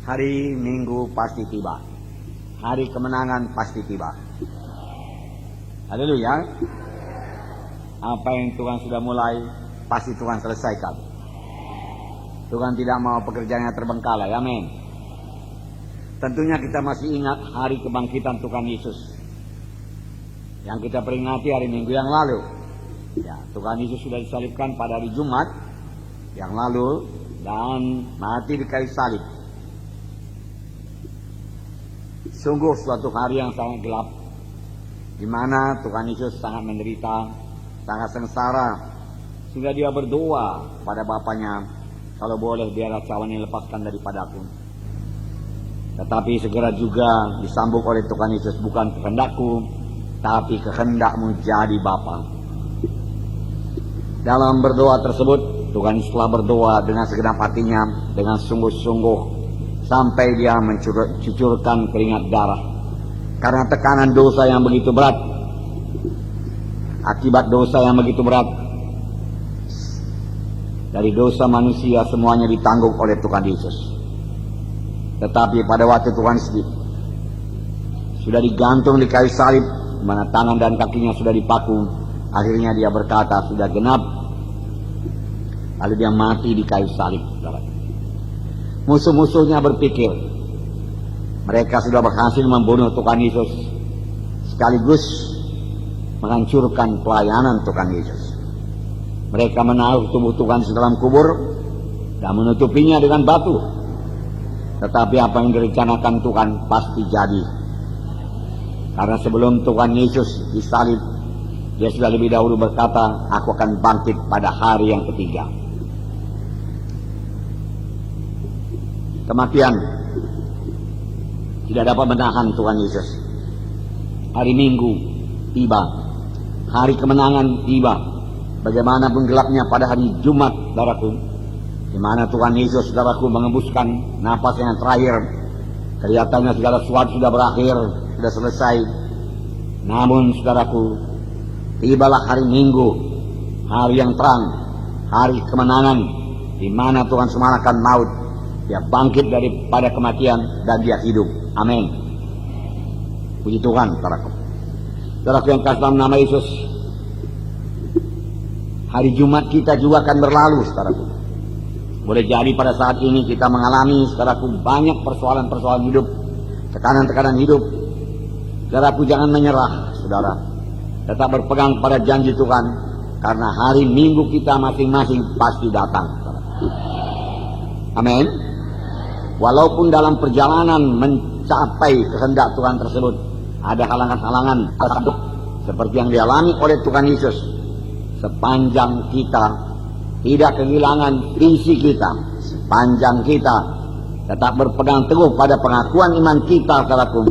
Hari Minggu pasti tiba. Hari kemenangan pasti tiba. Haleluya. Apa yang Tuhan sudah mulai, pasti Tuhan selesaikan. Tuhan tidak mau pekerjaannya terbengkalai. Amin. Tentunya kita masih ingat hari kebangkitan Tuhan Yesus yang kita peringati hari Minggu yang lalu. Ya, Tuhan Yesus sudah disalibkan pada hari Jumat yang lalu dan mati di kayu salib. Sungguh suatu hari yang sangat gelap, di mana Tuhan Yesus sangat menderita, sangat sengsara, sehingga dia berdoa pada Bapanya, kalau boleh biarlah cawan ini lepaskan daripadaku. Tetapi segera juga disambung oleh Tuhan Yesus, bukan kehendakku, tapi kehendakmu jadi Bapa. Dalam berdoa tersebut, Tuhan Yesus telah berdoa dengan segenap hatinya, dengan sungguh-sungguh, sampai dia mencucurkan keringat darah. Karena tekanan dosa yang begitu berat, akibat dosa yang begitu berat, dari dosa manusia semuanya ditanggung oleh Tuhan Yesus. Tetapi pada waktu Tuhan sudah digantung di kayu salib, di mana tangan dan kakinya sudah dipaku, akhirnya dia berkata, sudah genap. Lalu dia mati di kayu salib. Musuh-musuhnya berpikir mereka sudah berhasil membunuh Tuhan Yesus, sekaligus menghancurkan pelayanan Tuhan Yesus. Mereka menaruh tubuh Tuhan di dalam kubur dan menutupinya dengan batu. Tetapi apa yang direncanakan Tuhan pasti jadi. Karena sebelum Tuhan Yesus disalib, dia sudah lebih dahulu berkata, aku akan bangkit pada hari yang ketiga. Kematian tidak dapat menahan Tuhan Yesus. Hari Minggu tiba, hari kemenangan tiba. Bagaimanapun gelapnya pada hari Jumat, saudaraku, di mana Tuhan Yesus, saudaraku, mengembuskan napas yang terakhir. Kelihatannya segala sesuatu sudah berakhir, sudah selesai. Namun, saudaraku, tibalah hari Minggu, hari yang terang, hari kemenangan, di mana Tuhan semalahkan maut. Dia bangkit daripada kematian dan dia hidup. Amin. Puji Tuhan, saudaraku. Saudaraku yang kasih dalam nama Yesus, hari Jumat kita juga akan berlalu, saudaraku. Boleh jadi pada saat ini kita mengalami, saudaraku, banyak persoalan-persoalan hidup, tekanan-tekanan hidup. Saudaraku, jangan menyerah, saudara. Tetap berpegang pada janji Tuhan, karena hari Minggu kita masing-masing pasti datang, saudaraku. Amin. Walaupun dalam perjalanan mencapai kehendak Tuhan tersebut ada halangan-halangan seperti yang dialami oleh Tuhan Yesus, sepanjang kita tidak kehilangan visi kita, sepanjang kita tetap berpegang teguh pada pengakuan iman kita, saudaraku,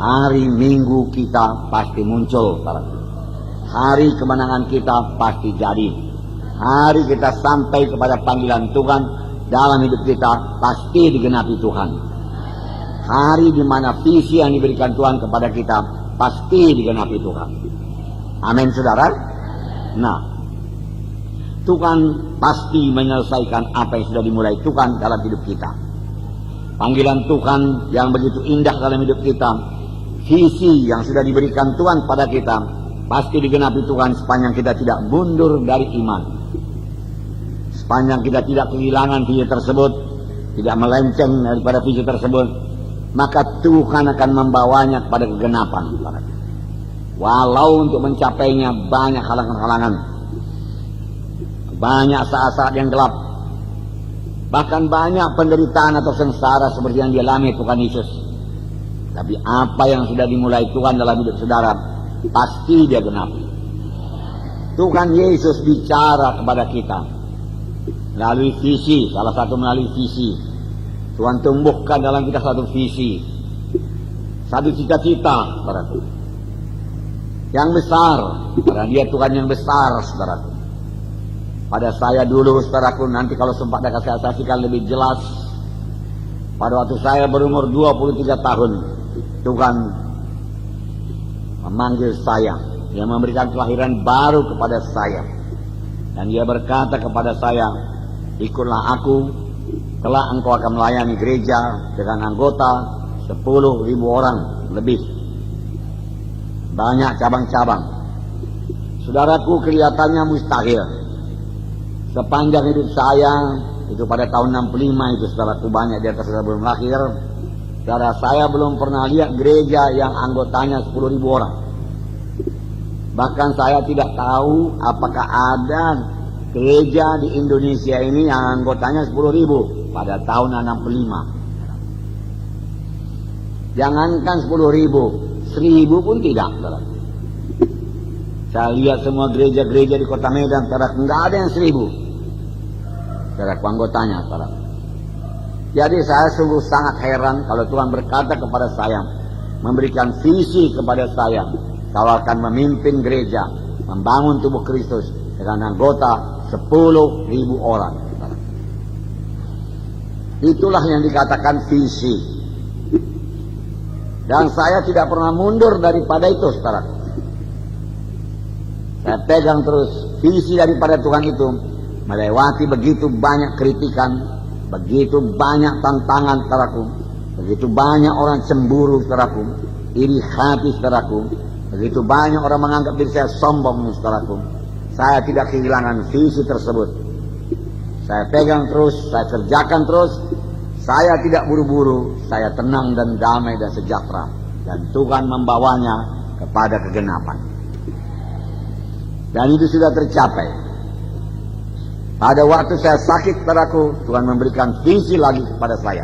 hari Minggu kita pasti muncul, saudaraku. Hari kemenangan kita pasti jadi. Hari kita sampai kepada panggilan Tuhan dalam hidup kita pasti digenapi Tuhan. Hari di mana visi yang diberikan Tuhan kepada kita pasti digenapi Tuhan. Amin, saudara. Nah, Tuhan pasti menyelesaikan apa yang sudah dimulai Tuhan dalam hidup kita. Panggilan Tuhan yang begitu indah dalam hidup kita, visi yang sudah diberikan Tuhan pada kita, pasti digenapi Tuhan sepanjang kita tidak mundur dari iman. Sepanjang kita tidak kehilangan visi tersebut, tidak melenceng daripada visi tersebut, maka Tuhan akan membawanya kepada kegenapan. Walau untuk mencapainya banyak halangan-halangan, banyak saat-saat yang gelap, bahkan banyak penderitaan atau sengsara seperti yang dialami Tuhan Yesus. Tapi apa yang sudah dimulai Tuhan dalam hidup saudara, pasti dia genapi. Tuhan Yesus bicara kepada kita melalui visi, salah satu melalui visi. Tuhan tumbuhkan dalam kita satu visi, satu cita-cita, saudaraku, yang besar, karena dia Tuhan yang besar, saudaraku. Pada saya dulu, saudaraku, nanti kalau sempat dapat saya saksikan lebih jelas, pada waktu saya berumur 23 tahun, Tuhan memanggil saya, dia memberikan kelahiran baru kepada saya, dan dia berkata kepada saya, ikutlah aku kelak engkau akan melayani gereja dengan anggota 10.000 orang lebih. Banyak cabang-cabang. Saudaraku, kelihatannya mustahil. Sepanjang hidup saya, itu pada tahun 65 itu saudaraku, banyak di atas saudara belum lahir. Saudara, saya belum pernah lihat gereja yang anggotanya 10.000 orang. Bahkan saya tidak tahu apakah ada gereja di Indonesia ini yang anggotanya 10.000 pada tahun 65. Jangankan 10.000, 1.000 pun tidak, saudara. Saya lihat semua gereja-gereja di kota Medan, saudara, enggak ada yang 1.000. Saudara, anggotanya, saudara. Jadi saya sungguh sangat heran kalau Tuhan berkata kepada saya, memberikan visi kepada saya, kau akan memimpin gereja, membangun tubuh Kristus dengan anggota 10.000 orang. Itulah yang dikatakan visi. Dan saya tidak pernah mundur daripada itu, saudara. Saya pegang terus visi daripada Tuhan itu, melewati begitu banyak kritikan, begitu banyak tantangan, saudaraku, begitu banyak orang cemburu, saudaraku, iri hati, saudaraku, begitu banyak orang menganggap diri saya sombong, saudaraku. Saya tidak kehilangan visi tersebut. Saya pegang terus, saya kerjakan terus. Saya tidak buru-buru, saya tenang dan damai dan sejahtera. Dan Tuhan membawanya kepada kegenapan. Dan itu sudah tercapai. Pada waktu saya sakit, saudaraku, Tuhan memberikan visi lagi kepada saya.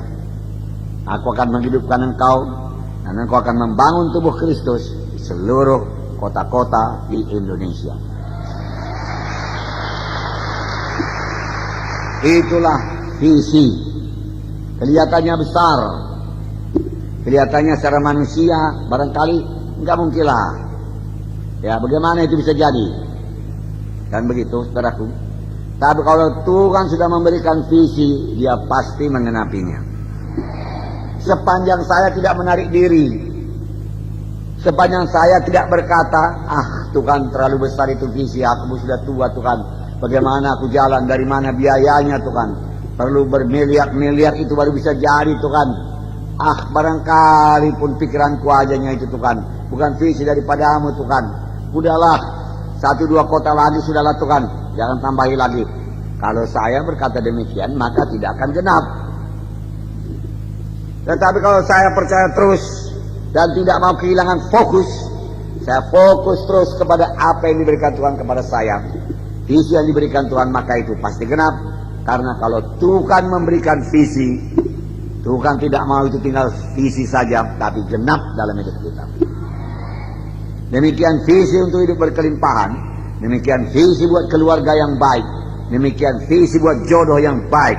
Aku akan menghidupkan engkau, dan engkau akan membangun tubuh Kristus di seluruh kota-kota di Indonesia. Itulah visi. Kelihatannya besar, kelihatannya secara manusia barangkali enggak mungkin lah. Ya, bagaimana itu bisa jadi? Dan begitu, saudaraku. Tapi kalau Tuhan sudah memberikan visi, dia pasti mengenapinya. Sepanjang saya tidak menarik diri, sepanjang saya tidak berkata, Tuhan terlalu besar itu visi, aku sudah tua Tuhan, bagaimana aku jalan, dari mana biayanya Tuhan, perlu bermiliar-miliar itu baru bisa jadi Tuhan. Barangkali pun pikiranku ajanya itu Tuhan, bukan visi daripadamu Tuhan. Udahlah, 1-2 kota lagi sudahlah Tuhan, jangan tambahi lagi. Kalau saya berkata demikian, maka tidak akan genap. Tetapi kalau saya percaya terus dan tidak mau kehilangan fokus, saya fokus terus kepada apa yang diberikan Tuhan kepada saya, visi yang diberikan Tuhan, maka itu pasti genap. Karena kalau Tuhan memberikan visi, Tuhan tidak mau itu tinggal visi saja, tapi genap dalam hidup kita. Demikian visi untuk hidup berkelimpahan, demikian visi buat keluarga yang baik, demikian visi buat jodoh yang baik,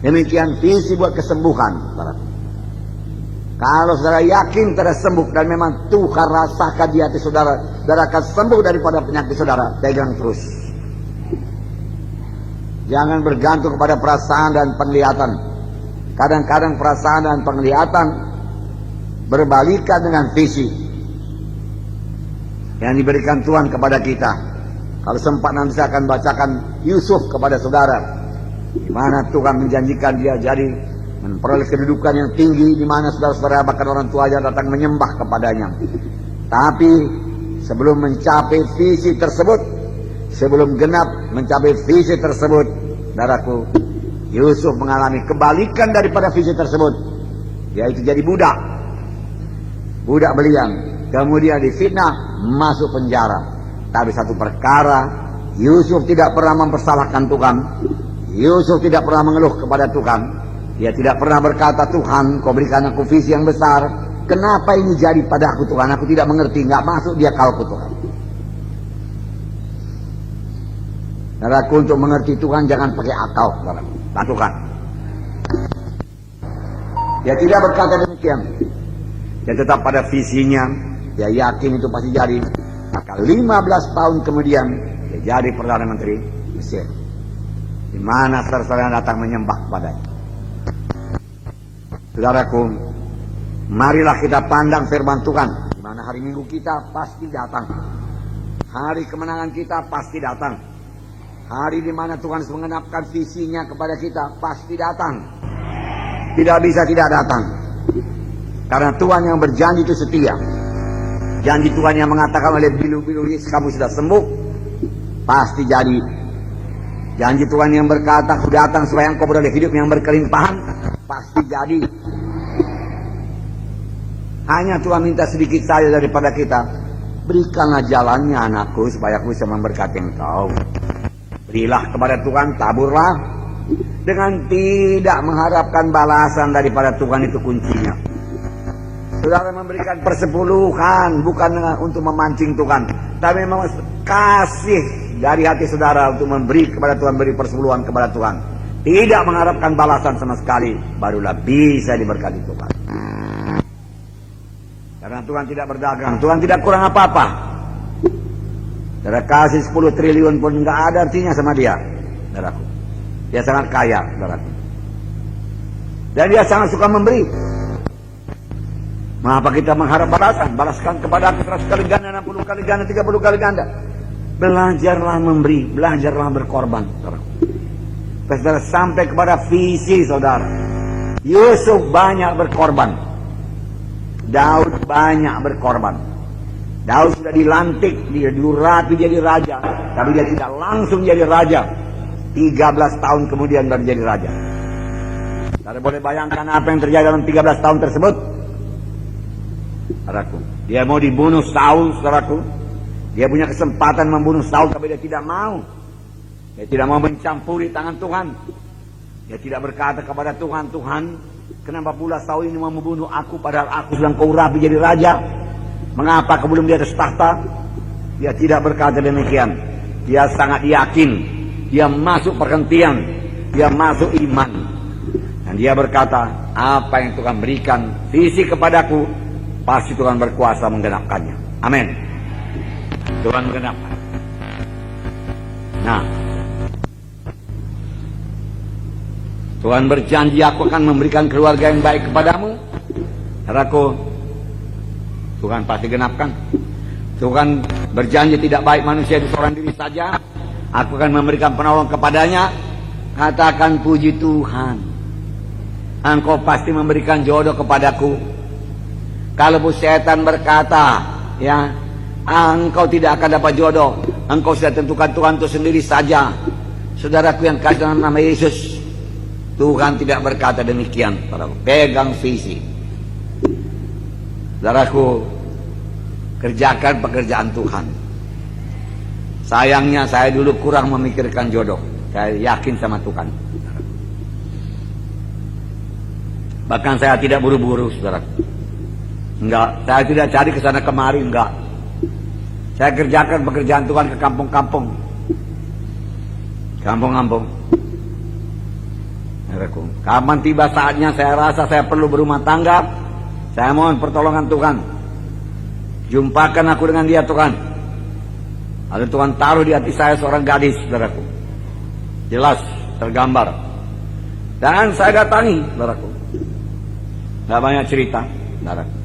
demikian visi buat kesembuhan. Kalau saudara yakin saudara sembuh dan memang Tuhan rasakan di hati saudara, saudara akan sembuh daripada penyakit saudara, pegang terus. Jangan bergantung kepada perasaan dan penglihatan. Kadang-kadang perasaan dan penglihatan berbalikan dengan visi yang diberikan Tuhan kepada kita. Kalau sempat nanti saya akan bacakan Yusuf kepada saudara, di mana Tuhan menjanjikan dia jadi memperoleh kedudukan yang tinggi, di mana saudara-saudara bahkan orang tuanya datang menyembah kepadanya. Tapi sebelum mencapai visi tersebut, sebelum genap mencapai visi tersebut, saudaraku, Yusuf mengalami kebalikan daripada visi tersebut, yaitu jadi budak belian, kemudian difitnah, masuk penjara. Tapi satu perkara, Yusuf tidak pernah mempersalahkan Tuhan. Yusuf tidak pernah mengeluh kepada Tuhan. Dia tidak pernah berkata, Tuhan, kau berikan aku visi yang besar, kenapa ini jadi padaku Tuhan? Aku tidak mengerti, nggak masuk dia kalku Tuhan. Saudaraku, untuk mengerti Tuhan jangan pakai akal, saudaraku. Lakukan. Dia tidak berkata demikian. Dia tetap pada visinya. Dia yakin itu pasti jadi. Maka 15 tahun kemudian dia jadi Perdana Menteri Mesir, di mana saudara-saudara datang menyembah kepadanya. Saudaraku, marilah kita pandang firman Tuhan, di mana hari Minggu kita pasti datang, hari kemenangan kita pasti datang. Hari di mana Tuhan mengenapkan visinya kepada kita pasti datang. Tidak bisa tidak datang. Karena Tuhan yang berjanji itu setia. Janji Tuhan yang mengatakan oleh bilu-bilu Yesus kamu sudah sembuh, pasti jadi. Janji Tuhan yang berkata aku datang supaya engkau beroleh hidup yang berkelimpahan, pasti jadi. Hanya Tuhan minta sedikit saja daripada kita. Berikanlah jalannya anakku supaya aku bisa memberkati engkau. Berilah kepada Tuhan, taburlah. Dengan tidak mengharapkan balasan daripada Tuhan, itu kuncinya. Saudara memberikan persepuluhan bukan untuk memancing Tuhan, tapi memang kasih dari hati saudara untuk memberi kepada Tuhan, beri persepuluhan kepada Tuhan. Tidak mengharapkan balasan sama sekali, barulah bisa diberkati Tuhan. Karena Tuhan tidak berdagang, Tuhan tidak kurang apa-apa. Saudara kasih 10 triliun pun nggak ada artinya sama dia, saudaraku. Dia sangat kaya, saudaraku. Dan dia sangat suka memberi. Mengapa kita mengharap balasan? Balaskan kepada aku 100 kali ganda, 60 kali ganda, 30 kali ganda. Belajarlah memberi, belajarlah berkorban, saudara. Saudara sampai kepada visi saudara. Yusuf banyak berkorban. Daud banyak berkorban. Daud sudah dilantik, dia diurapi jadi raja, tapi dia tidak langsung jadi raja. 13 tahun kemudian baru jadi raja. Saudara boleh bayangkan apa yang terjadi dalam 13 tahun tersebut? Saudaraku, dia mau dibunuh Saul, saudaraku. Dia punya kesempatan membunuh Saul, tapi dia tidak mau. Dia tidak mau mencampuri tangan Tuhan. Dia tidak berkata kepada Tuhan, Tuhan, kenapa pula Saul ini mau membunuh aku, padahal aku sedang kau urapi jadi raja? Mengapa kau belum di atas tahta? Dia tidak berkata demikian. Dia sangat yakin. Dia masuk perhentian. Dia masuk iman. Dan dia berkata, apa yang Tuhan berikan visi kepadaku, pasti Tuhan berkuasa menggenapkannya. Amin. Tuhan menggenapkan. Nah, Tuhan berjanji aku akan memberikan keluarga yang baik kepadamu. Saudaraku, Tuhan pasti genapkan. Tuhan berjanji tidak baik manusia itu seorang diri saja. Aku akan memberikan penolong kepadanya. Katakan puji Tuhan. Engkau pasti memberikan jodoh kepadaku. Kalau setan berkata, ya, engkau tidak akan dapat jodoh, engkau sudah tentukan Tuhan itu sendiri saja. Saudaraku yang kasih dalam nama Yesus, Tuhan tidak berkata demikian. Pegang visi. Saudaraku, kerjakan pekerjaan Tuhan. Sayangnya saya dulu kurang memikirkan jodoh. Saya yakin sama Tuhan. Bahkan saya tidak buru-buru, saudaraku. Enggak, saya tidak cari ke sana kemari, enggak. Saya kerjakan pekerjaan Tuhan ke kampung-kampung. Kampung-kampung. Kapan tiba saatnya saya rasa saya perlu berumah tangga, saya mohon pertolongan Tuhan. Jumpakan aku dengan dia, Tuhan. Lalu Tuhan taruh di hati saya seorang gadis, saudaraku. Jelas, tergambar. Dan saya datangi, saudaraku. Gak banyak cerita, saudaraku.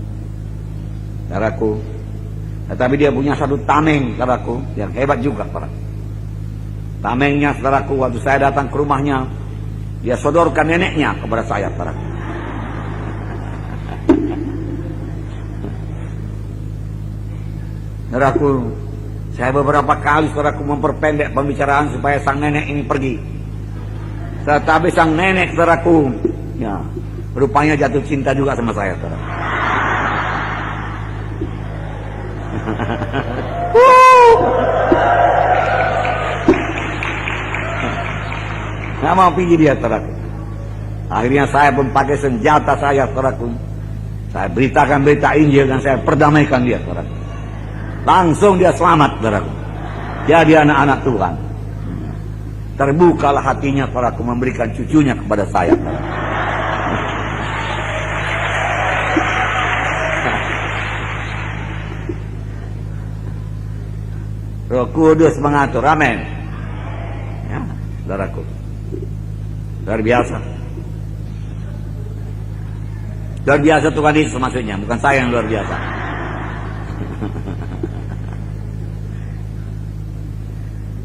Saudaraku. Tetapi dia punya satu tameng, saudaraku, yang hebat juga, saudaraku. Tamengnya, saudaraku, waktu saya datang ke rumahnya, dia sodorkan neneknya kepada saya, saudaraku. Saudaraku, saya beberapa kali, saudaraku, memperpendek pembicaraan supaya sang nenek ini pergi. Tetapi sang nenek, saudaraku, ya, rupanya jatuh cinta juga sama saya, saudaraku. Nggak mau pergi dia, saudaraku. Akhirnya saya pun pakai senjata saya, saudaraku. Saya beritakan berita Injil dan saya perdamaikan dia, saudaraku. Langsung dia selamat, saudaraku. Jadi anak-anak Tuhan. Terbukalah hatinya, saudaraku, memberikan cucunya kepada saya, saudaraku. Roh Kudus mengatur, amin. Ya, saudaraku. Luar biasa. Luar biasa Tuhan Yesus maksudnya, bukan saya yang luar biasa.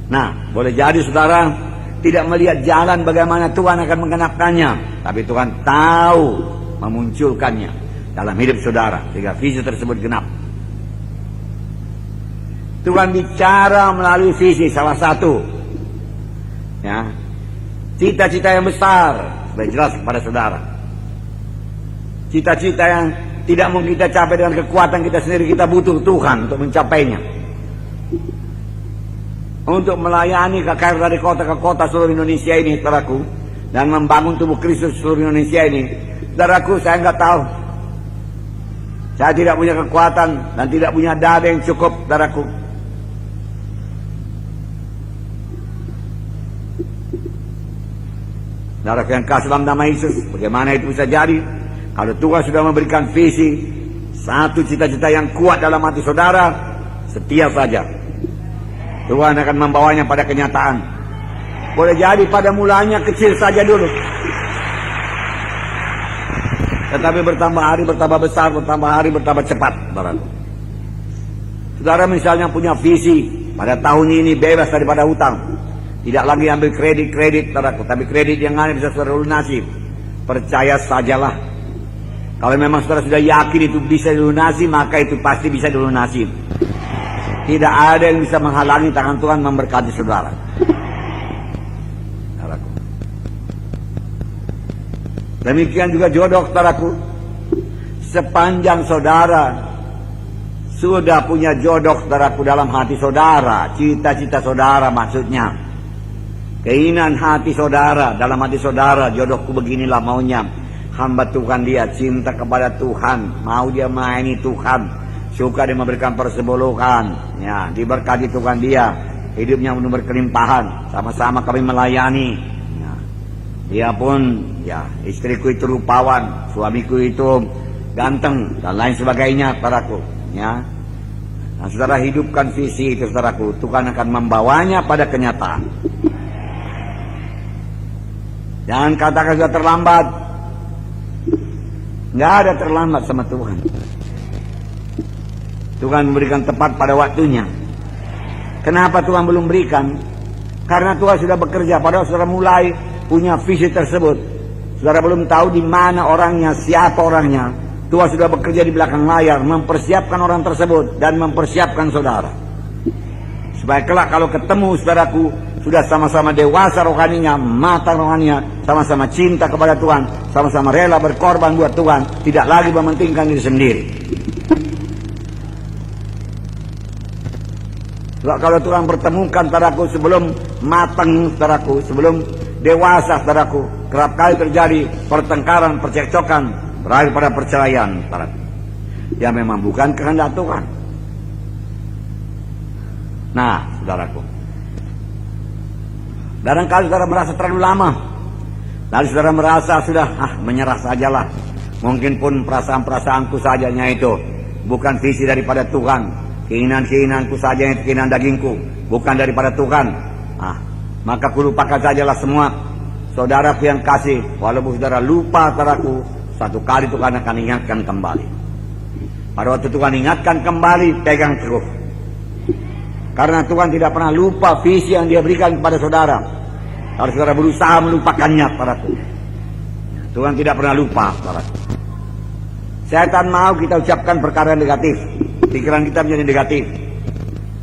Nah, boleh jadi saudara tidak melihat jalan bagaimana Tuhan akan menggenapkannya, tapi Tuhan tahu memunculkannya dalam hidup saudara sehingga visi tersebut genap. Tuhan bicara melalui visi salah satu, ya, cita-cita yang besar sudah jelas kepada saudara. Cita-cita yang tidak mungkin kita capai dengan kekuatan kita sendiri, kita butuh Tuhan untuk mencapainya. Untuk melayani KKR dari kota ke kota seluruh Indonesia ini, saudaraku, dan membangun tubuh Kristus seluruh Indonesia ini, saudaraku, saya nggak tahu. Saya tidak punya kekuatan dan tidak punya dana yang cukup, saudaraku. Saudaraku yang kasih dalam nama Yesus, bagaimana itu bisa jadi? Kalau Tuhan sudah memberikan visi, satu cita-cita yang kuat dalam hati saudara, setia saja. Tuhan akan membawanya pada kenyataan. Boleh jadi pada mulanya kecil saja dulu, tetapi bertambah hari bertambah besar, bertambah hari bertambah cepat. Saudara misalnya punya visi, pada tahun ini bebas daripada hutang. Tidak lagi ambil kredit-kredit, saudaraku, tapi kredit yang ada bisa saudara lunasi. Percaya sajalah. Kalau memang saudara sudah yakin itu bisa dilunasi, maka itu pasti bisa dilunasi. Tidak ada yang bisa menghalangi tangan Tuhan memberkati saudara. Saudaraku. Demikian juga jodoh, saudaraku. Sepanjang saudara sudah punya jodoh, saudaraku, dalam hati saudara, cita-cita saudara maksudnya, keinginan hati saudara, dalam hati saudara, jodohku beginilah maunya. Hamba Tuhan dia, cinta kepada Tuhan, mau dia melayani Tuhan, suka dia memberikan persepuluhan, ya, diberkati Tuhan dia, hidupnya penuh berkelimpahan, sama-sama kami melayani. Ya. Dia pun, ya, istriku itu rupawan, suamiku itu ganteng, dan lain sebagainya, saudaraku. Ya. Nah, saudara hidupkan visi itu, saudaraku, Tuhan akan membawanya pada kenyataan. Jangan katakan sudah terlambat. Nggak ada terlambat sama Tuhan. Tuhan memberikan tepat pada waktunya. Kenapa Tuhan belum berikan? Karena Tuhan sudah bekerja. Padahal saudara mulai punya visi tersebut, saudara belum tahu di mana orangnya, siapa orangnya. Tuhan sudah bekerja di belakang layar, mempersiapkan orang tersebut dan mempersiapkan saudara. Supaya kelak kalau ketemu saudaraku, sudah sama-sama dewasa rohaninya, matang rohaninya, sama-sama cinta kepada Tuhan, sama-sama rela berkorban buat Tuhan, tidak lagi mementingkan diri sendiri. Kalau Tuhan pertemukan saudaraku sebelum matang, saudaraku, sebelum dewasa, saudaraku, kerap kali terjadi pertengkaran, percekcokan, berakhir pada perceraian, saudaraku. Ya memang bukan kehendak Tuhan. Nah, saudaraku, barangkali saudara merasa terlalu lama, lalu saudara merasa sudah menyerah sajalah. Mungkin pun perasaan-perasaanku sajanya itu bukan visi daripada Tuhan, keinginan-keinginanku saja itu keinginan dagingku, bukan daripada Tuhan. Maka kulupakan sajalah semua. Saudaraku yang kasih, walaupun saudara lupa, saudaraku, satu kali Tuhan akan ingatkan kembali. Pada waktu Tuhan ingatkan kembali, pegang terus. Karena Tuhan tidak pernah lupa visi yang dia berikan kepada saudara. Kalau saudara berusaha melupakannya, saudaraku, Tuhan tidak pernah lupa, saudaraku. Setan mau kita ucapkan perkara negatif, pikiran kita menjadi negatif.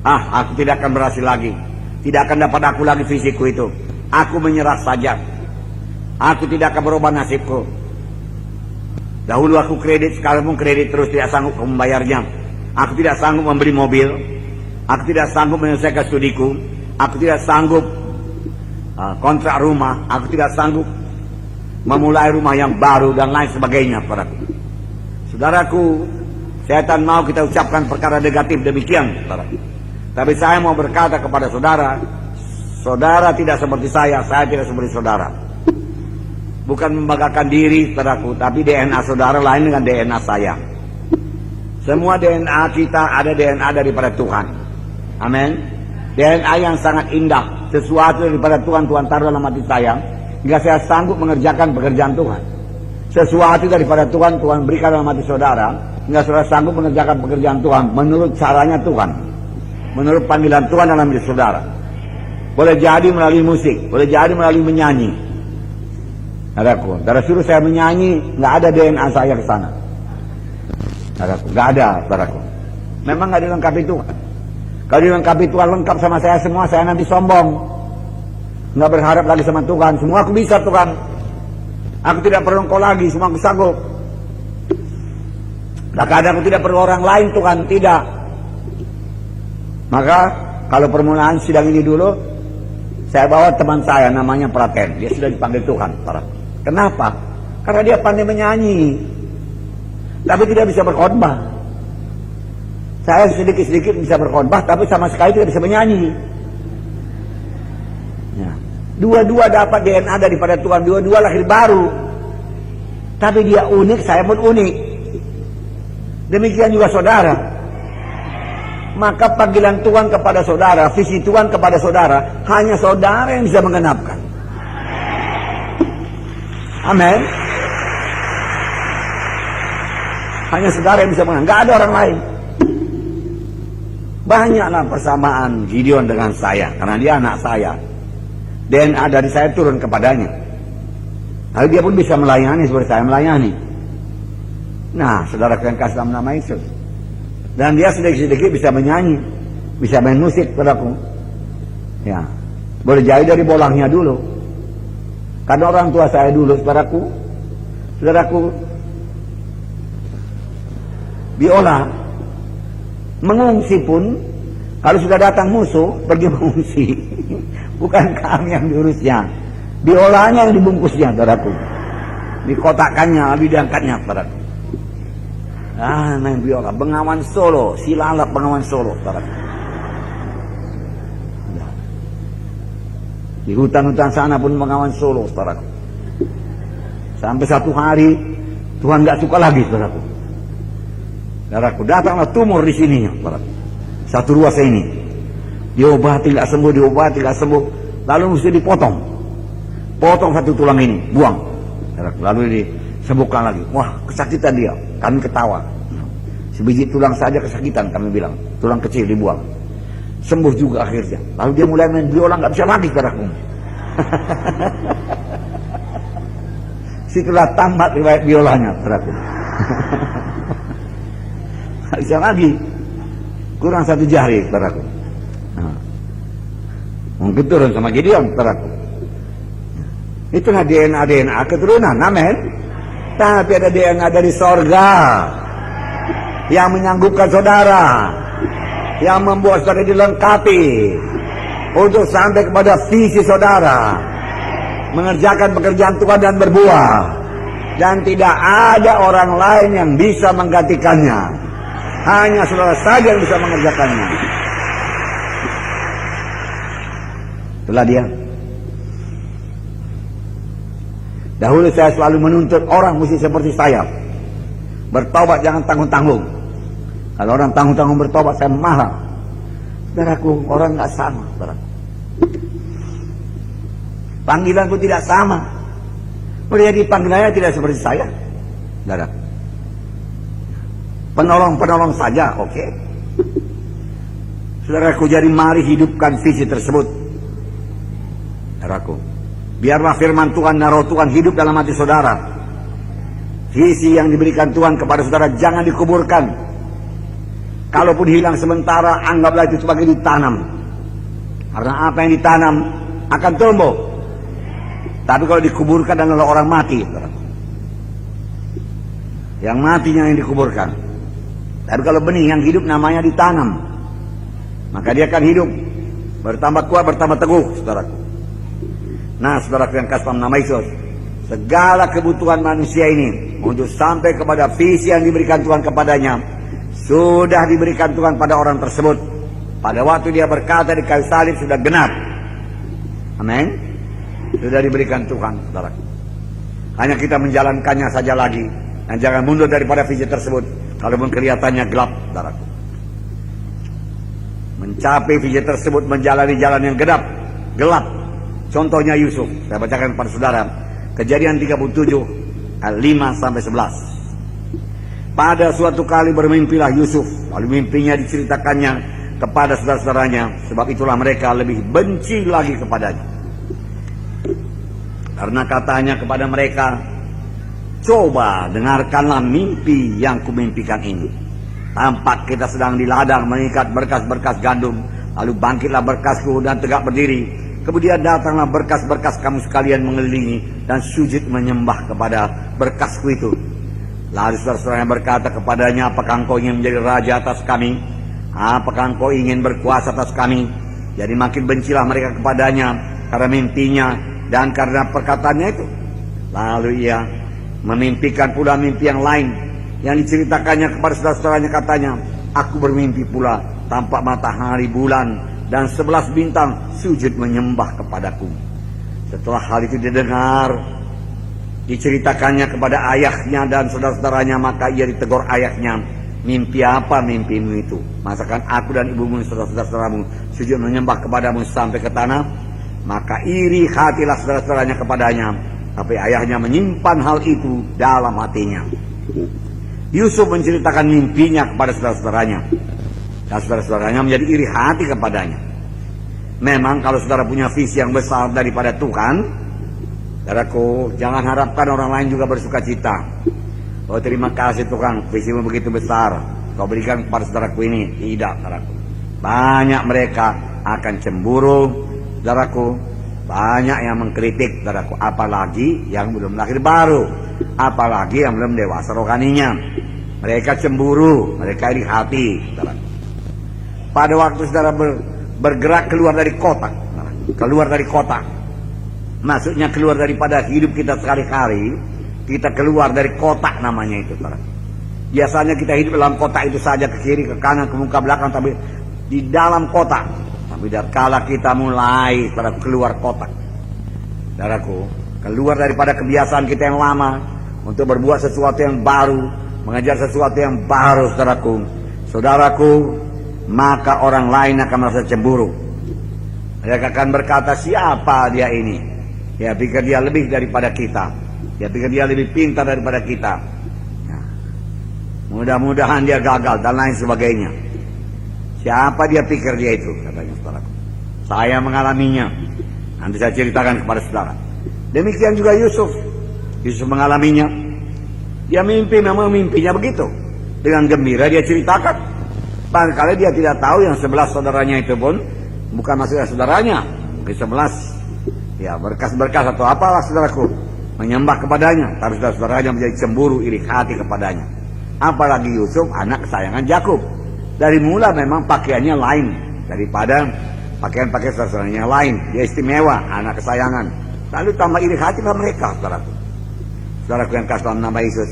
Aku tidak akan berhasil lagi, tidak akan dapat aku lagi visiku itu. Aku menyerah saja. Aku tidak akan berubah nasibku. Dahulu aku kredit, sekarang pun kredit terus, tidak sanggup membayarnya. Aku tidak sanggup membeli mobil. Aku tidak sanggup menyelesaikan studiku. Aku tidak sanggup kontrak rumah. Aku tidak sanggup memulai rumah yang baru dan lain sebagainya, saudaraku. Saudaraku, setan mau kita ucapkan perkara negatif demikian, saudaraku. Tapi saya mau berkata kepada saudara, saudara tidak seperti saya tidak seperti saudara. Bukan membanggakan diri, saudaraku, tapi DNA saudara lain dengan DNA saya. Semua DNA kita ada DNA daripada Tuhan. Amin. DNA yang sangat indah, sesuatu daripada Tuhan taruh dalam hati saya, hingga saya sanggup mengerjakan pekerjaan Tuhan. Sesuatu daripada Tuhan berikan dalam hati saudara, hingga saudara sanggup mengerjakan pekerjaan Tuhan menurut caranya Tuhan, menurut panggilan Tuhan dalam hidup saudara. Boleh jadi melalui musik, boleh jadi melalui menyanyi. Saudaraku, saudara suruh saya menyanyi, nggak ada DNA saya ke sana. Saudaraku, nggak ada, saudaraku. Memang nggak dilengkapi Tuhan. Kalau dilengkapi Tuhan lengkap sama saya semua, saya nanti sombong. Nggak berharap lagi sama Tuhan. Semua aku bisa Tuhan. Aku tidak perlu Engkau lagi, semua aku sanggup. Kadang aku tidak perlu orang lain Tuhan, tidak. Maka kalau permulaan sidang ini dulu, saya bawa teman saya namanya Praten. Dia sudah dipanggil Tuhan. Kenapa? Karena dia pandai menyanyi, tapi tidak bisa berkhotbah. Saya sedikit-sedikit bisa berkhotbah, tapi sama sekali tidak bisa menyanyi. Ya. Dua-dua dapat DNA daripada Tuhan, dua-dua lahir baru. Tapi dia unik, saya pun unik. Demikian juga saudara. Maka panggilan Tuhan kepada saudara, visi Tuhan kepada saudara, hanya saudara yang bisa menggenapkan. Amin. Hanya saudara yang bisa menggenapkan, nggak ada orang lain. Banyaklah persamaan Gideon dengan saya, karena dia anak saya. DNA dari saya turun kepadanya. Lalu dia pun bisa melayani seperti saya melayani. Nah, saudara kalian kasih nama Yesus. Dan dia sedikit-sedikit bisa menyanyi, bisa main musik, saudaraku. Ya, boleh jadi dari bolangnya dulu. Karena orang tua saya dulu, saudaraku, biola. Mengungsi pun, kalau sudah datang musuh, pergi mengungsi. Bukan kami yang diurusnya. Biolanya yang dibungkusnya, saudaraku. Dikotakkannya, lalu diangkatnya, saudaraku. Main biola, Bengawan Solo, Silalap Bengawan Solo, saudaraku. Di hutan-hutan sana pun Bengawan Solo, saudaraku. Sampai satu hari Tuhan nggak suka lagi, saudaraku. Saudaraku, datanglah tumor di sini, saudaraku. Satu ruas ini, diobati nggak sembuh, diobati nggak sembuh, lalu mesti dipotong, potong satu tulang ini, buang, saudaraku. Lalu disembuhkan lagi. Wah, kesakitan dia. Kami ketawa. Sebiji tulang saja kesakitan, kami bilang. Tulang kecil dibuang. Sembuh juga akhirnya. Lalu dia mulai main biola, nggak bisa lagi, saudaraku. Situlah tamat riwayat biolanya, saudaraku. Nggak bisa lagi. Kurang satu jari, saudaraku. Nah, mungkin turun sama Gideon, saudaraku. Itulah DNA keturunan, amin. Tapi ada DNA dari sorga yang menyanggupkan saudara, yang membuat saudara dilengkapi untuk sampai kepada visi saudara, mengerjakan pekerjaan Tuhan dan berbuah, dan tidak ada orang lain yang bisa menggantikannya. Hanya saudara saja yang bisa mengerjakannya. Itulah dia. Dahulu saya selalu menuntut orang mesti seperti saya. Bertobat jangan tanggung-tanggung. Kalau orang tanggung-tanggung bertobat, saya marah. Saudaraku, orang nggak sama, saudaraku. Panggilan pun tidak sama. Boleh jadi panggilannya tidak seperti saya, saudara. Penolong-penolong saja, oke. Saudaraku, jadi mari hidupkan visi tersebut. Saudaraku, biarlah firman Tuhan dan roh Tuhan hidup dalam hati saudara. Visi yang diberikan Tuhan kepada saudara jangan dikuburkan. Kalaupun hilang sementara, anggaplah itu sebagai ditanam. Karena apa yang ditanam akan tumbuh. Tapi kalau dikuburkan adalah orang mati, saudara. Yang matinya yang dikuburkan. Tapi kalau benih yang hidup namanya ditanam, maka dia akan hidup, bertambah kuat, bertambah teguh, saudaraku. Nah, saudara yang kasih paham nama Yesus, segala kebutuhan manusia ini untuk sampai kepada visi yang diberikan Tuhan kepadanya sudah diberikan Tuhan pada orang tersebut. Pada waktu dia berkata di kayu salib sudah genap. Amin. Sudah diberikan Tuhan, saudara. Hanya kita menjalankannya saja lagi, dan jangan mundur daripada visi tersebut. Kalaupun kelihatannya gelap, saudaraku. Mencapai visi tersebut menjalani jalan yang gelap. Contohnya Yusuf, saya bacakan kepada saudara, Kejadian 37 ayat 5 sampai 11. Pada suatu kali bermimpilah Yusuf, lalu mimpinya diceritakannya kepada saudara-saudaranya, sebab itulah mereka lebih benci lagi kepadanya. Karena katanya kepada mereka, coba dengarkanlah mimpi yang kumimpikan ini. Tampak kita sedang di ladang mengikat berkas-berkas gandum, lalu bangkitlah berkasku dan tegak berdiri. Kemudian datanglah berkas-berkas kamu sekalian mengelilingi dan sujud menyembah kepada berkasku itu. Lalu saudara-saudaranya berkata kepadanya, apakah engkau ingin menjadi raja atas kami? Apakah engkau ingin berkuasa atas kami? Jadi makin bencilah mereka kepadanya karena mimpinya dan karena perkataannya itu. Lalu ia memimpikan pula mimpi yang lain yang diceritakannya kepada saudara-saudaranya. Katanya, aku bermimpi pula tampak matahari, bulan dan 11 bintang sujud menyembah kepadaku. Setelah hal itu didengar, diceritakannya kepada ayahnya dan saudara-saudaranya, maka ia ditegur ayahnya, mimpi apa mimpimu itu? Masakan aku dan ibumu saudara-saudaramu sujud menyembah kepadamu sampai ke tanah? Maka iri hatilah saudara-saudaranya kepadanya, tapi ayahnya menyimpan hal itu dalam hatinya. Yusuf menceritakan mimpinya kepada saudara-saudaranya, dan saudara-saudaranya menjadi iri hati kepadanya. Memang kalau saudara punya visi yang besar daripada Tuhan, saudaraku, jangan harapkan orang lain juga bersuka cita. Oh, terima kasih Tuhan, visimu begitu besar, kau berikan kepada saudaraku ini. Tidak, saudaraku. Banyak mereka akan cemburu, saudaraku. Banyak yang mengkritik, saudaraku. Apalagi yang belum lahir baru, apalagi yang belum dewasa rohaninya. Mereka cemburu, mereka iri hati, saudaraku. Pada waktu saudara bergerak keluar dari kota, maksudnya keluar daripada hidup kita sehari-hari, kita keluar dari kotak namanya itu, saudara. Biasanya kita hidup dalam kotak itu saja, ke kiri, ke kanan, ke muka belakang, tapi di dalam kotak. Tapi kala kita mulai keluar kotak, saudaraku, keluar daripada kebiasaan kita yang lama untuk berbuat sesuatu yang baru, mengajar sesuatu yang baru, saudaraku, maka orang lain akan merasa cemburu. Mereka akan berkata, siapa dia ini? Dia pikir dia lebih daripada kita. Dia pikir dia lebih pintar daripada kita. Ya. Mudah-mudahan dia gagal dan lain sebagainya. Siapa dia pikir dia itu? Katanya saudaraku. Saya mengalaminya. Nanti saya ceritakan kepada saudara. Demikian juga Yusuf. Yusuf mengalaminya. Dia mimpi, memang mimpinya begitu. Dengan gembira dia ceritakan. Barangkali dia tidak tahu yang 11 saudaranya itu pun bukan maksudnya saudaranya. Mungkin 11 ya berkas-berkas atau apalah, saudaraku, menyembah kepadanya. Tapi saudara-saudaranya menjadi cemburu, iri hati kepadanya. Apalagi Yusuf, anak kesayangan Yakub. Dari mula memang pakaiannya lain daripada pakaian-pakaian saudara-saudaranya yang lain. Dia istimewa, anak kesayangan. Lalu tambah iri hati pada mereka, saudaraku. Saudaraku yang kasih dalam nama Yesus.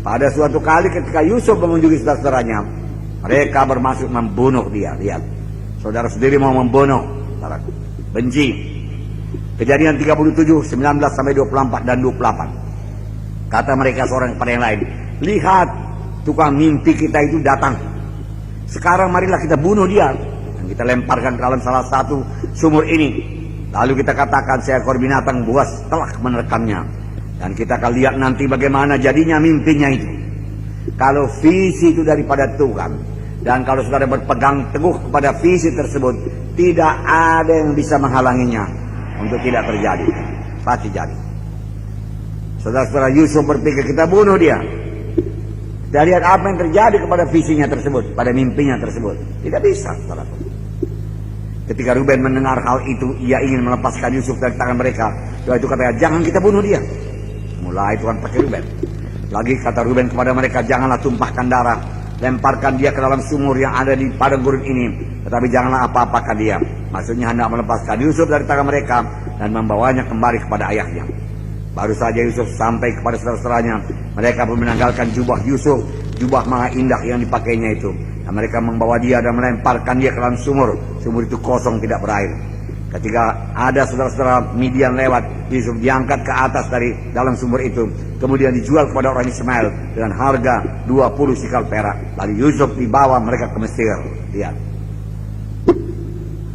Pada suatu kali ketika Yusuf mengunjungi saudara-saudaranya, mereka bermaksud membunuh dia. Lihat, saudara sendiri mau membunuh, saudaraku. Benci. Kejadian 37, 19 sampai 24 dan 28. Kata mereka seorang kepada yang lain, lihat, tukang mimpi kita itu datang. Sekarang marilah kita bunuh dia dan kita lemparkan ke dalam salah satu sumur ini. Lalu kita katakan seekor binatang buas telah menerkamnya, dan kita akan lihat nanti bagaimana jadinya mimpinya itu. Kalau visi itu daripada Tuhan, dan kalau saudara berpegang teguh kepada visi tersebut, tidak ada yang bisa menghalanginya untuk tidak terjadi. Pasti jadi. Saudara-saudara, Yusuf berpikir kita bunuh dia. Kita lihat apa yang terjadi kepada visinya tersebut, pada mimpinya tersebut. Tidak bisa, saudara. Ketika Ruben mendengar hal itu, ia ingin melepaskan Yusuf dari tangan mereka. Setelah itu katanya, jangan kita bunuh dia. Mulai Tuhan pakai Ruben. Lagi kata Ruben kepada mereka, janganlah tumpahkan darah. Lemparkan dia ke dalam sumur yang ada di padang gurun ini. Tetapi janganlah apa-apakan dia. Maksudnya hendak melepaskan Yusuf dari tangan mereka dan membawanya kembali kepada ayahnya. Baru saja Yusuf sampai kepada saudara-saudaranya, mereka pun menanggalkan jubah Yusuf, jubah maha indah yang dipakainya itu. Dan mereka membawa dia dan melemparkan dia ke dalam sumur. Sumur itu kosong, tidak berair. Ketika ada saudara-saudara Midian lewat, Yusuf diangkat ke atas dari dalam sumur itu, kemudian dijual kepada orang Ismail dengan harga 20 sikal perak. Lalu Yusuf dibawa mereka ke Mesir. Lihat.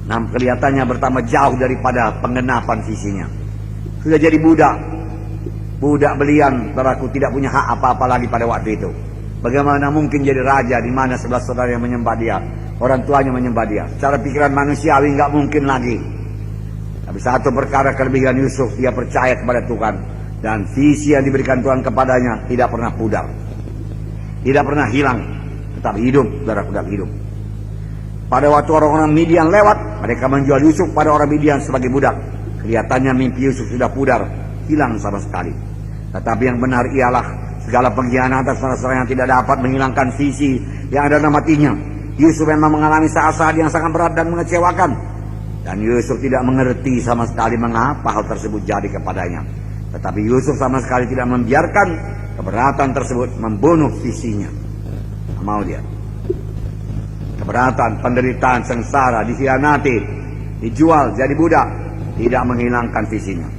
Nah, kelihatannya bertambah jauh daripada penggenapan visinya. Sudah jadi budak. Budak belian, saudaraku, tidak punya hak apa-apa lagi pada waktu itu. Bagaimana mungkin jadi raja di mana 11 saudara yang menyembah dia? orang tuanya menyembah dia. Secara pikiran manusiawi nggak mungkin lagi. Tapi satu perkara kelebihan Yusuf, dia percaya kepada Tuhan. Dan visi yang diberikan Tuhan kepadanya tidak pernah pudar. Tidak pernah hilang. Tetap hidup, saudara, tetap hidup. Pada waktu orang-orang Midian lewat, mereka menjual Yusuf pada orang Midian sebagai budak. Kelihatannya mimpi Yusuf sudah pudar, hilang sama sekali. Tetapi yang benar ialah segala pengkhianatan saudara-saudara yang tidak dapat menghilangkan visi yang ada dalam hatinya. Yusuf memang mengalami saat-saat yang sangat berat dan mengecewakan. Dan Yusuf tidak mengerti sama sekali mengapa hal tersebut jadi kepadanya. Tetapi Yusuf sama sekali tidak membiarkan keberatan tersebut membunuh visinya. Tak mau dia. Keberatan, penderitaan, sengsara, dikhianati, dijual, jadi budak, tidak menghilangkan visinya.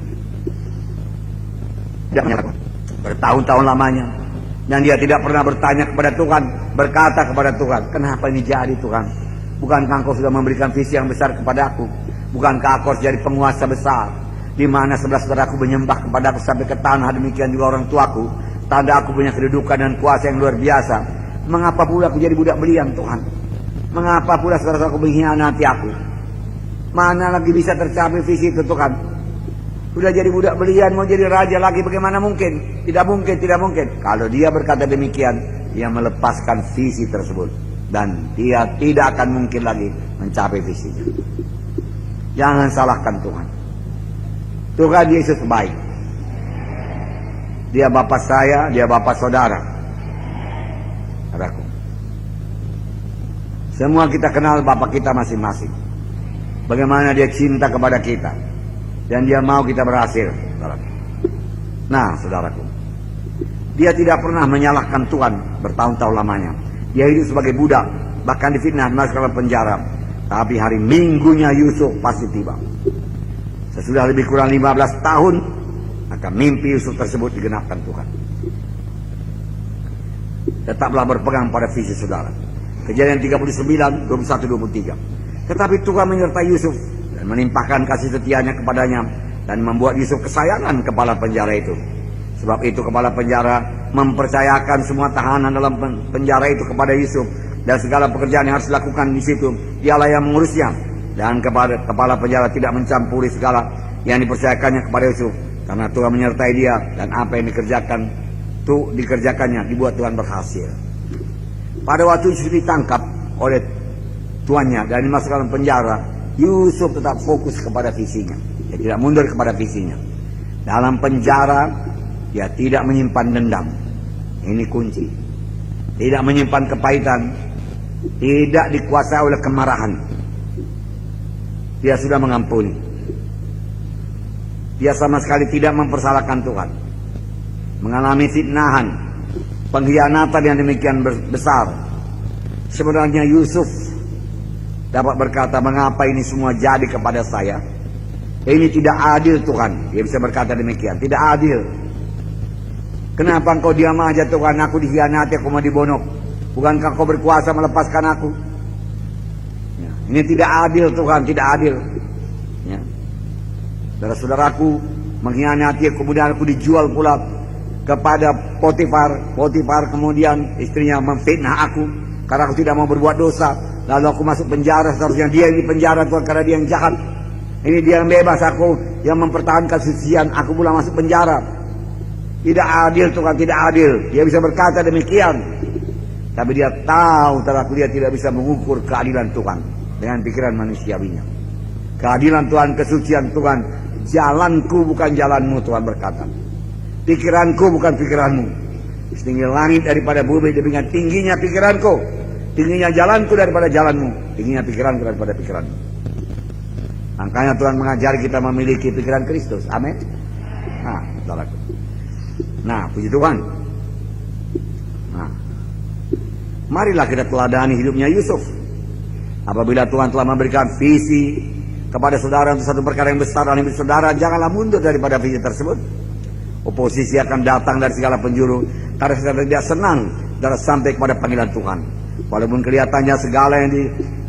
Tidak menyerah. Bertahun-tahun lamanya. Dan dia tidak pernah bertanya kepada Tuhan, berkata kepada Tuhan, kenapa ini jadi Tuhan? Bukankah Engkau sudah memberikan visi yang besar kepada aku? Bukankah aku harus jadi penguasa besar? Di mana saudara-saudaraku menyembah kepada aku sampai ke tanah, demikian juga orang tuaku. Tanda aku punya kedudukan dan kuasa yang luar biasa. Mengapa pula aku jadi budak belian Tuhan? Mengapa pula saudara-saudaraku mengkhianati aku? Mana lagi bisa tercapai visi itu Tuhan? Sudah jadi budak belian, mau jadi raja lagi, bagaimana mungkin? Tidak mungkin, tidak mungkin. Kalau dia berkata demikian, dia melepaskan visi tersebut. Dan dia tidak akan mungkin lagi mencapai visinya. Jangan salahkan Tuhan. Tuhan Yesus baik. Dia Bapa saya, dia Bapa saudara. Saudaraku. Semua kita kenal Bapa kita masing-masing. Bagaimana dia cinta kepada kita. Dan dia mau kita berhasil. Saudaraku. Nah, saudaraku. Dia tidak pernah menyalahkan Tuhan bertahun-tahun lamanya. Dia hidup sebagai budak. Bahkan difitnah, masuk ke penjara. Tapi hari Minggunya Yusuf pasti tiba. Sesudah lebih kurang 15 tahun, maka mimpi Yusuf tersebut digenapkan Tuhan. Tetaplah berpegang pada visi saudara. Kejadian 39, 21, 23. Tetapi Tuhan menyertai Yusuf dan menimpahkan kasih setianya kepadanya dan membuat Yusuf kesayangan kepala penjara itu. Sebab itu kepala penjara mempercayakan semua tahanan dalam penjara itu kepada Yusuf dan segala pekerjaan yang harus dilakukan di situ dialah yang mengurusnya. Dan kepala penjara tidak mencampuri segala yang dipercayakannya kepada Yusuf karena Tuhan menyertai dia dan apa yang dikerjakannya dibuat Tuhan berhasil. Pada waktu Yusuf ditangkap oleh tuannya dan dimasukkan dalam penjara, Yusuf tetap fokus kepada visinya. Dia tidak mundur kepada visinya. Dalam penjara dia tidak menyimpan dendam. Ini kunci. Tidak menyimpan kepahitan, tidak dikuasai oleh kemarahan. Dia sudah mengampuni. Dia sama sekali tidak mempersalahkan Tuhan. Mengalami fitnahan, pengkhianatan yang demikian besar. Sebenarnya Yusuf dapat berkata, mengapa ini semua jadi kepada saya? Ini tidak adil Tuhan. Dia bisa berkata demikian, tidak adil. Kenapa engkau diam aja Tuhan? Aku dikhianati, aku mau dibonok. Bukankah kau berkuasa melepaskan aku? Ini tidak adil Tuhan, tidak adil. Ya. Saudara-saudaraku mengkhianati, kemudian aku dijual pula kepada Potifar. Potifar kemudian istrinya memfitnah aku karena aku tidak mau berbuat dosa. Lalu aku masuk penjara, seharusnya dia ini penjara Tuhan karena dia yang jahat. Ini dia yang bebas, aku yang mempertahankan kesucian, aku pula masuk penjara. Tidak adil Tuhan, tidak adil. Dia bisa berkata demikian. Tapi dia tahu, dia tidak bisa mengukur keadilan Tuhan dengan pikiran manusiawinya. Keadilan Tuhan, kesucian Tuhan, jalanku bukan jalanmu Tuhan berkata. Pikiranku bukan pikiranmu. Setinggi langit daripada bumi, demikian tingginya pikiranku. Tingginya jalanku daripada jalanmu. Tingginya pikiranku daripada pikiranmu. Makanya Tuhan mengajari kita memiliki pikiran Kristus. Amin. Nah, saudaraku. Nah, puji Tuhan. Nah, marilah kita teladani hidupnya Yusuf. Apabila Tuhan telah memberikan visi kepada saudara untuk satu perkara yang besar dalam hidup saudara, janganlah mundur daripada visi tersebut. Oposisi akan datang dari segala penjuru karena saudara tidak senang saudara sampai kepada panggilan Tuhan. Walaupun kelihatannya segala yang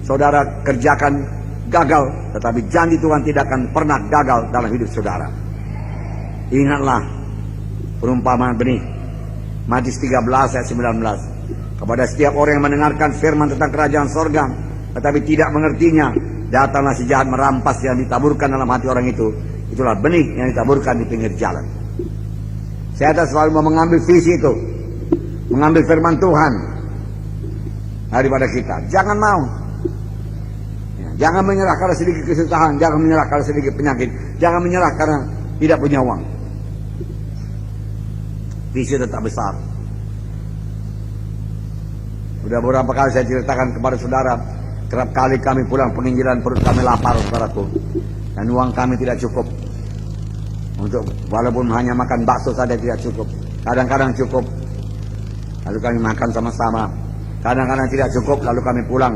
saudara kerjakan gagal, tetapi janji Tuhan tidak akan pernah gagal dalam hidup saudara. Ingatlah perumpamaan benih Matius 13 ayat 19. Kepada setiap orang yang mendengarkan firman tentang kerajaan sorga tetapi tidak mengertinya, datanglah si jahat merampas yang ditaburkan dalam hati orang itu. Itulah benih yang ditaburkan di pinggir jalan. Saya selalu mau mengambil visi itu, mengambil firman Tuhan daripada kita. Jangan mau. Jangan menyerah karena sedikit kesusahan, jangan menyerah karena sedikit penyakit, jangan menyerah karena tidak punya uang. Visi tetap besar. Sudah beberapa kali saya ceritakan kepada saudara, kerap kali kami pulang penginjilan perut kami lapar, saudaraku, dan uang kami tidak cukup. Untuk walaupun hanya makan bakso saja tidak cukup. Kadang-kadang cukup, lalu kami makan sama-sama. Kadang-kadang tidak cukup, lalu kami pulang